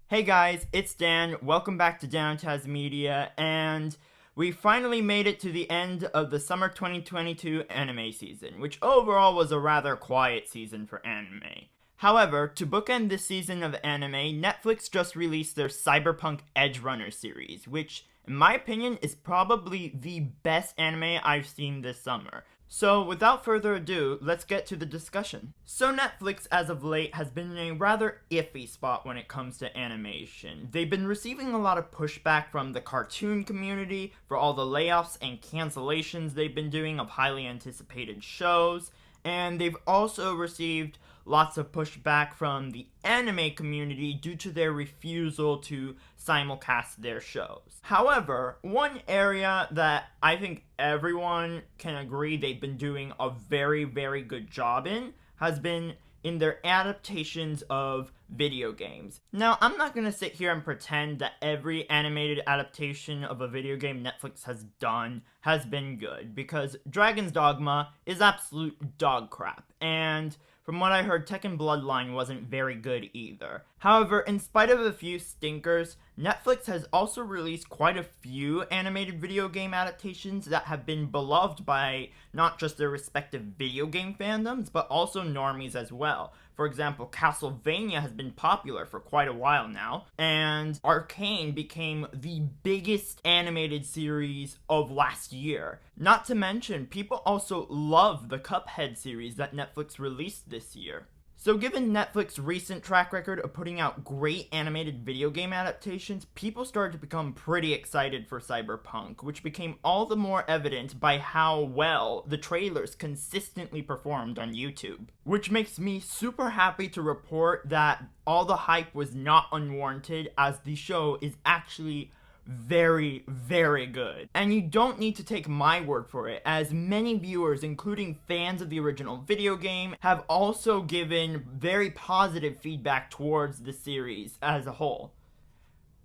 Hey guys, it's Dan. Welcome back to Downtas Media, and we finally made it to the end of the summer 2022 anime season, which overall was a rather quiet season for anime. However, to bookend this season of anime, Netflix just released their Cyberpunk Edgerunners series, which, in my opinion, is probably the best anime I've seen this summer. So, without further ado, let's get to the discussion. So, Netflix, as of late, has been in a rather iffy spot when it comes to animation. They've been receiving a lot of pushback from the cartoon community for all the layoffs and cancellations they've been doing of highly anticipated shows, and they've also received lots of pushback from the anime community due to their refusal to simulcast their shows. However, one area that I think everyone can agree they've been doing a very, very good job in has been in their adaptations of video games. Now, I'm not gonna sit here and pretend that every animated adaptation of a video game Netflix has done has been good, because Dragon's Dogma is absolute dog crap, and from what I heard, Tekken Bloodline wasn't very good either. However, in spite of a few stinkers, Netflix has also released quite a few animated video game adaptations that have been beloved by not just their respective video game fandoms, but also normies as well. For example, Castlevania has been popular for quite a while now, and Arcane became the biggest animated series of last year. Not to mention, people also love the Cuphead series that Netflix released this year. So given Netflix's recent track record of putting out great animated video game adaptations, people started to become pretty excited for Cyberpunk, which became all the more evident by how well the trailers consistently performed on YouTube. Which makes me super happy to report that all the hype was not unwarranted, as the show is actually very, very good. And you don't need to take my word for it, as many viewers, including fans of the original video game, have also given very positive feedback towards the series as a whole.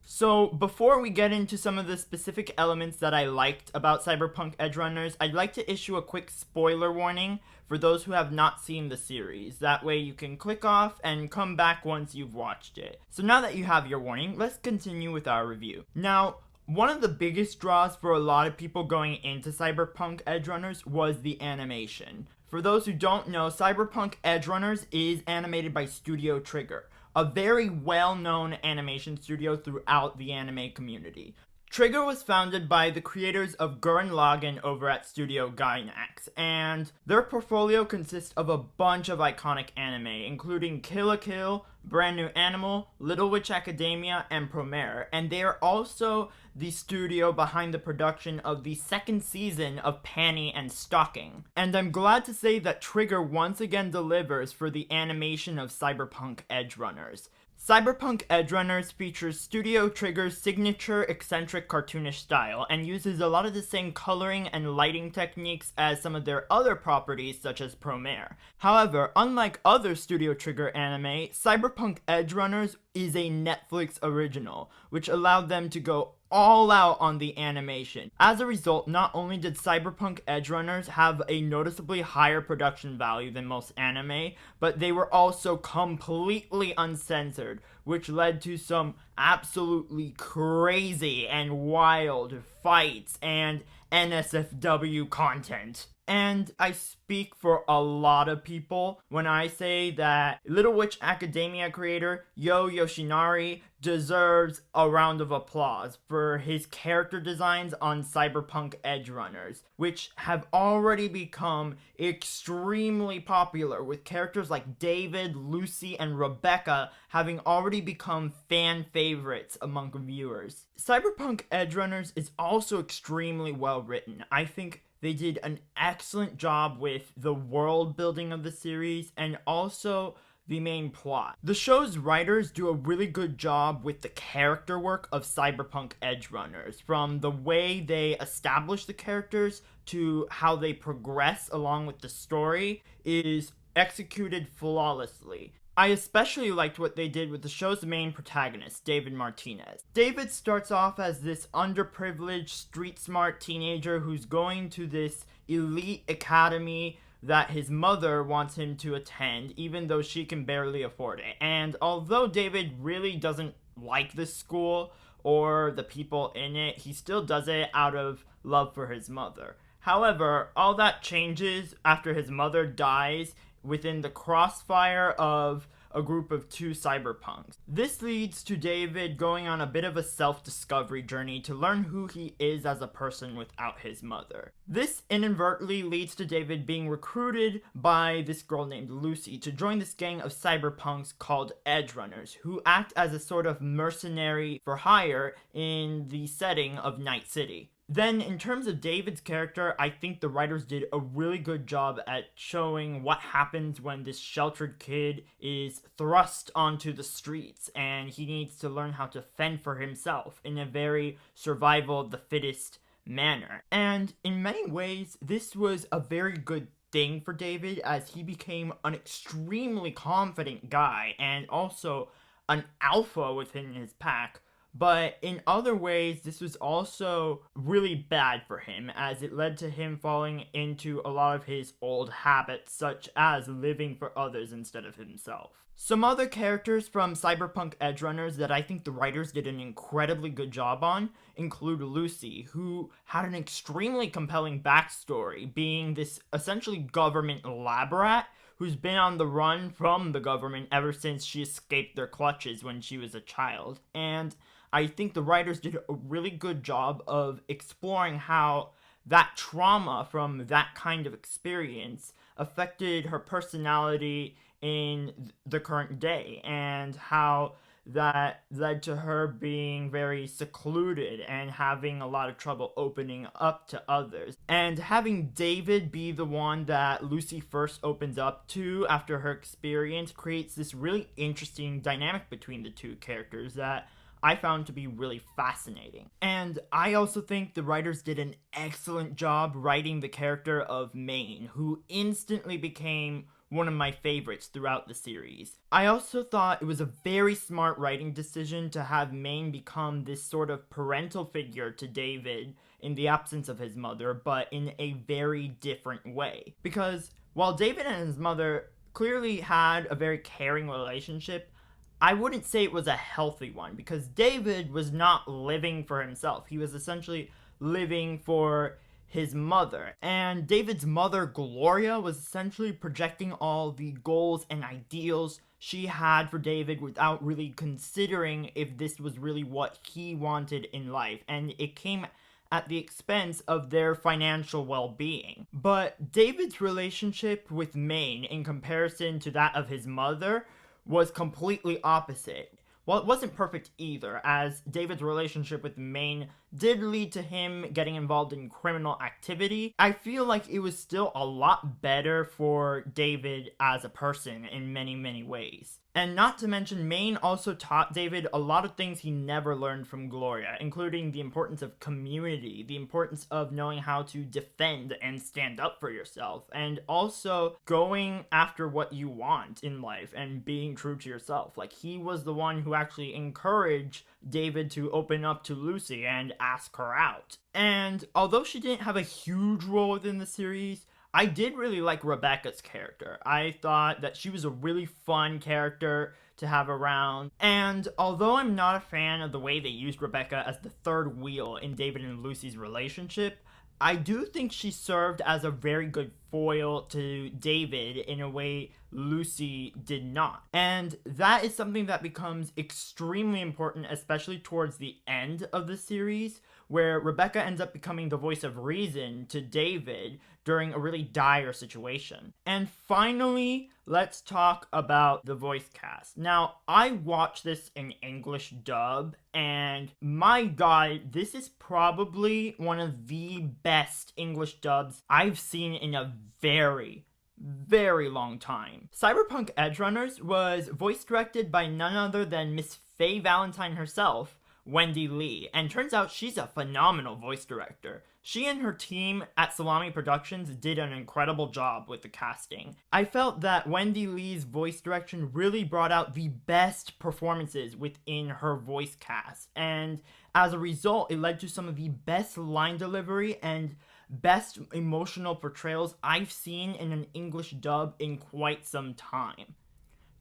So, before we get into some of the specific elements that I liked about Cyberpunk Edgerunners, I'd like to issue a quick spoiler warning for those who have not seen the series. That way you can click off and come back once you've watched it. So now that you have your warning, let's continue with our review. Now, one of the biggest draws for a lot of people going into Cyberpunk Edgerunners was the animation. For those who don't know, Cyberpunk Edgerunners is animated by Studio Trigger, a very well-known animation studio throughout the anime community. Trigger was founded by the creators of Gurren Lagann over at Studio Gainax, and their portfolio consists of a bunch of iconic anime, including Kill la Kill, Brand New Animal, Little Witch Academia, and Promare, and they are also the studio behind the production of the second season of Panty and Stocking. And I'm glad to say that Trigger once again delivers for the animation of Cyberpunk Edgerunners. Cyberpunk Edgerunners features Studio Trigger's signature eccentric cartoonish style and uses a lot of the same coloring and lighting techniques as some of their other properties such as Promare. However, unlike other Studio Trigger anime, Cyberpunk Edgerunners is a Netflix original, which allowed them to go all out on the animation. As a result, not only did Cyberpunk Edgerunners have a noticeably higher production value than most anime, but they were also completely uncensored, which led to some absolutely crazy and wild fights and NSFW content. And I speak for a lot of people when I say that Little Witch Academia creator Yo Yoshinari deserves a round of applause for his character designs on Cyberpunk Edgerunners, which have already become extremely popular, with characters like David, Lucy, and Rebecca having already become fan favorites among viewers. Cyberpunk Edgerunners is also extremely well written. I think they did an excellent job with the world building of the series and also the main plot. The show's writers do a really good job with the character work of Cyberpunk Edgerunners, from the way they establish the characters to how they progress along with the story is executed flawlessly. I especially liked what they did with the show's main protagonist, David Martinez. David starts off as this underprivileged, street-smart teenager who's going to this elite academy that his mother wants him to attend, even though she can barely afford it. And although David really doesn't like this school or the people in it. He still does it out of love for his mother. However, all that changes after his mother dies within the crossfire of a group of two cyberpunks. This leads to David going on a bit of a self-discovery journey to learn who he is as a person without his mother. This inadvertently leads to David being recruited by this girl named Lucy to join this gang of cyberpunks called Edgerunners, who act as a sort of mercenary for hire in the setting of Night City. Then, in terms of David's character, I think the writers did a really good job at showing what happens when this sheltered kid is thrust onto the streets and he needs to learn how to fend for himself in a very survival of the fittest manner. And in many ways, this was a very good thing for David as he became an extremely confident guy and also an alpha within his pack. But in other ways, this was also really bad for him, as it led to him falling into a lot of his old habits, such as living for others instead of himself. Some other characters from Cyberpunk Edgerunners that I think the writers did an incredibly good job on include Lucy, who had an extremely compelling backstory, being this essentially government lab rat who's been on the run from the government ever since she escaped their clutches when she was a child. And I think the writers did a really good job of exploring how that trauma from that kind of experience affected her personality in the current day, and how that led to her being very secluded and having a lot of trouble opening up to others. And having David be the one that Lucy first opens up to after her experience creates this really interesting dynamic between the two characters that I found to be really fascinating. And I also think the writers did an excellent job writing the character of Maine, who instantly became one of my favorites throughout the series. I also thought it was a very smart writing decision to have Maine become this sort of parental figure to David in the absence of his mother, but in a very different way. Because while David and his mother clearly had a very caring relationship, I wouldn't say it was a healthy one, because David was not living for himself. He was essentially living for his mother. And David's mother, Gloria, was essentially projecting all the goals and ideals she had for David without really considering if this was really what he wanted in life. And it came at the expense of their financial well-being. But David's relationship with Maine, in comparison to that of his mother, was completely opposite. Well, it wasn't perfect either, as David's relationship with Maine did lead to him getting involved in criminal activity. I feel like it was still a lot better for David as a person in many, many ways. And not to mention, Maine also taught David a lot of things he never learned from Gloria, including the importance of community, the importance of knowing how to defend and stand up for yourself, and also going after what you want in life and being true to yourself. Like, he was the one who actually encouraged David to open up to Lucy and ask her out. And although she didn't have a huge role within the series, I did really like Rebecca's character. I thought that she was a really fun character to have around. And although I'm not a fan of the way they used Rebecca as the third wheel in David and Lucy's relationship, I do think she served as a very good foil to David in a way Lucy did not. And that is something that becomes extremely important, especially towards the end of the series, where Rebecca ends up becoming the voice of reason to David during a really dire situation. And finally, let's talk about the voice cast. Now, I watched this in English dub, and my god, this is probably one of the best English dubs I've seen in a very, very long time. Cyberpunk Edgerunners was voice directed by none other than Miss Faye Valentine herself, Wendy Lee, and turns out she's a phenomenal voice director. She and her team at Salami Productions did an incredible job with the casting. I felt that Wendy Lee's voice direction really brought out the best performances within her voice cast, and as a result, it led to some of the best line delivery and best emotional portrayals I've seen in an English dub in quite some time.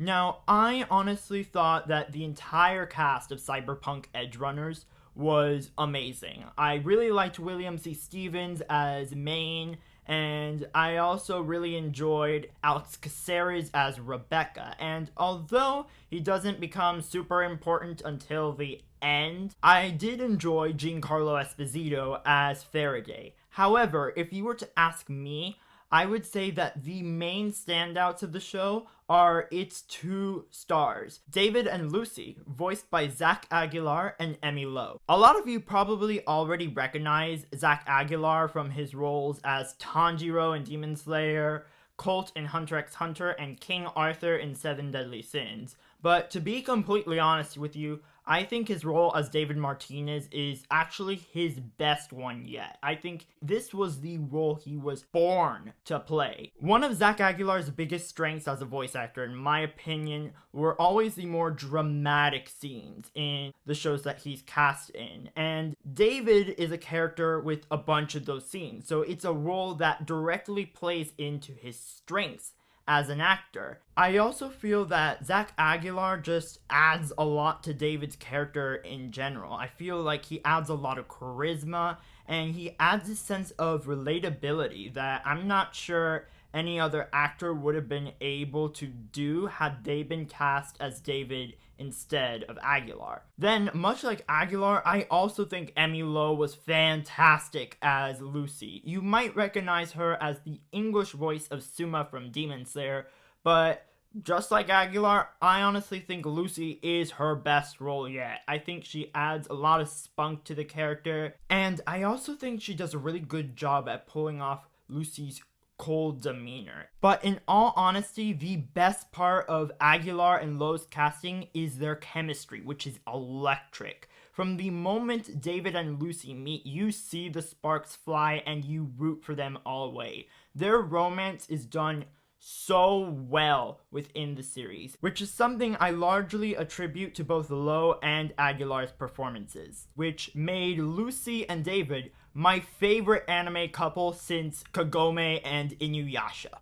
Now, I honestly thought that the entire cast of Cyberpunk Edgerunners was amazing. I really liked William C. Stevens as Maine, and I also really enjoyed Alex Caceres as Rebecca. And although he doesn't become super important until the end, I did enjoy Giancarlo Esposito as Faraday. However, if you were to ask me, I would say that the main standouts of the show are its two stars, David and Lucy, voiced by Zach Aguilar and Emmy Lowe. A lot of you probably already recognize Zach Aguilar from his roles as Tanjiro in Demon Slayer, Colt in Hunter x Hunter, and King Arthur in Seven Deadly Sins. But to be completely honest with you, I think his role as David Martinez is actually his best one yet. I think this was the role he was born to play. One of Zach Aguilar's biggest strengths as a voice actor, in my opinion, were always the more dramatic scenes in the shows that he's cast in. And David is a character with a bunch of those scenes, so it's a role that directly plays into his strengths as an actor. I also feel that Zach Aguilar just adds a lot to David's character in general. I feel like he adds a lot of charisma, and he adds a sense of relatability that I'm not sure any other actor would have been able to do had they been cast as David instead of Aguilar. Then, much like Aguilar, I also think Emmy Lowe was fantastic as Lucy. You might recognize her as the English voice of Suma from Demon Slayer, but just like Aguilar, I honestly think Lucy is her best role yet. I think she adds a lot of spunk to the character, and I also think she does a really good job at pulling off Lucy's cold demeanor. But in all honesty, the best part of Aguilar and Lowe's casting is their chemistry, which is electric. From the moment David and Lucy meet, you see the sparks fly and you root for them all the way. Their romance is done so well within the series, which is something I largely attribute to both Lowe and Aguilar's performances, which made Lucy and David my favorite anime couple since Kagome and Inuyasha.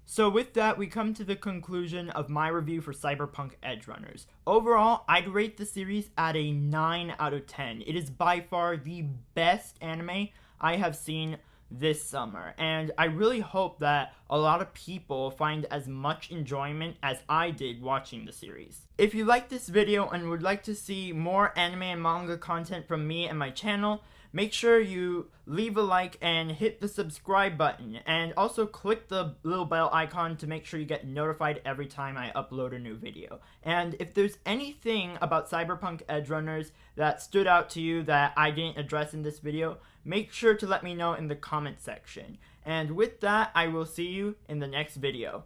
So with that, we come to the conclusion of my review for Cyberpunk Edgerunners. Overall, I'd rate the series at a 9 out of 10. It is by far the best anime I have seen this summer, and I really hope that a lot of people find as much enjoyment as I did watching the series. If you like this video and would like to see more anime and manga content from me and my channel, make sure you leave a like and hit the subscribe button, and also click the little bell icon to make sure you get notified every time I upload a new video. And if there's anything about Cyberpunk Edgerunners that stood out to you that I didn't address in this video, make sure to let me know in the comment section. And with that, I will see you in the next video.